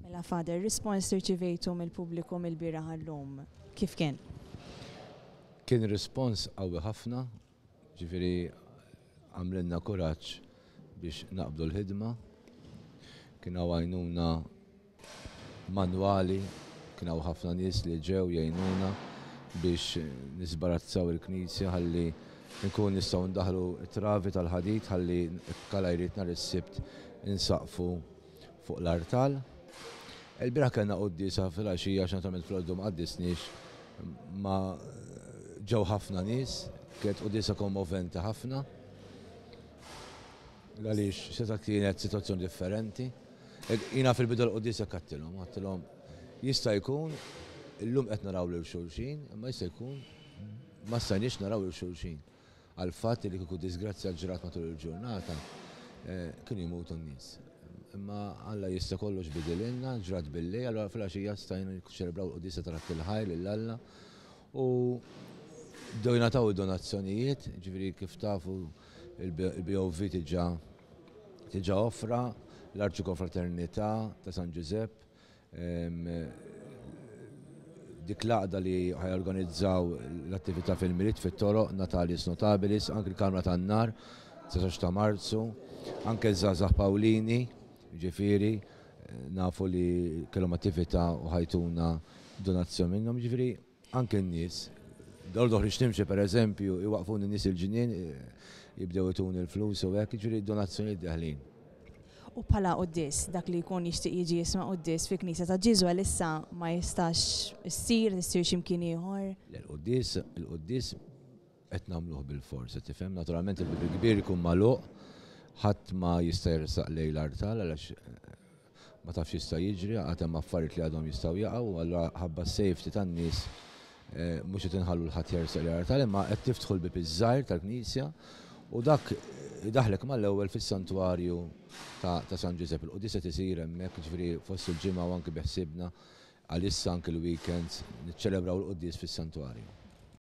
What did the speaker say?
Mela Father, rispons irċivejtu mill-pubbliku mill-bira ħallum. Kif kien? Kien rispons qawwi ħafna, ġifieri għamlilna kuraġġ biex naqbdu l-ħidma. Kien hawn għajnuna manwali, kien hawn ħafna nies li ġew jgħinuna biex nisbarazzaw il-Knisja ħalli nkun nistgħu ndaħlu travi tal-ħadid ħalli kala jrid nhar is-Sibt insaqfu fuq l-artal. Il-bira kellna qudiesa fil-għaxija għax naturalment fl-għoddu ma qaddisniex ma ġew ħafna nies, kienet qudiesa kommoventi ħafna. Għaliex seta kienet sitwazzjoni differenti. Jiena fil-bidu l-qudiesa għattilhom jista' jkun illum qed naraw lil xulxin, imma jista' jkun ma stajniex naraw lil xulxin. Għal fatt li kieku disgrazzja ġrat matul il-ġurnata kienu jmutu n-nies. Imma Alla jista' kollox bidililna, ġrat bil-lejl, allura fil-għaxija stajna ċelebraw l-qudiesa ta' il-ħajl lill-Alla u bdew jingħataw id-donazzjonijiet, ġifieri kif tafu il-BOV tiġa offra l-Arċikonfraternità ta' San Giuseppe, dik l-għaqda li ħajorganizzaw l-attività fil-Miliet fit-toroq Natalis Notabilis, anke l-Kamra tan-Nar 19 ta' Marzu, anke Żgħażagħ Pawlini, ġifieri nafu li kellhom attività u ħajtuna donazzjoni minnhom, ġifieri anke n-nies. Dawl doħriġ timxi pereżempju iwaqfuni n-nies il-ġinien jibdew ituni l-flus u hekk, ġifieri donazzjonijiet daħlin. U bħala qudies dak li jkun jixtieq jiġi jisma' qudies fi-Knisja ta' Ġiżwa issa ma jistax issir x'imkien ieħor. Il-qudies qed nagħmluh bil-fors, tifhem? Naturalment il-bibi kbir ikun magħluq, ħadd ma jista' jersaq lejn l-artal għalax ma tafx jista' jiġri, għad hemm affarijiet li għadhom jistgħu jaqgħu, allura ħabba s-safety tan-nies mhux qed inħallu l-ħadd jersaq lejn l-artal, imma qed tiftħu l-bib iż-żgħir tal-Knisja u dak idaħlek mal-ewwel fis-santwarju ta' San Giuseppe. Il-qudies qed isir hemmhekk, ġifieri fost il-ġimgħa u anke biħsibna għalissa anke l-weekends niċċelebraw il-qudies fis-santwarju.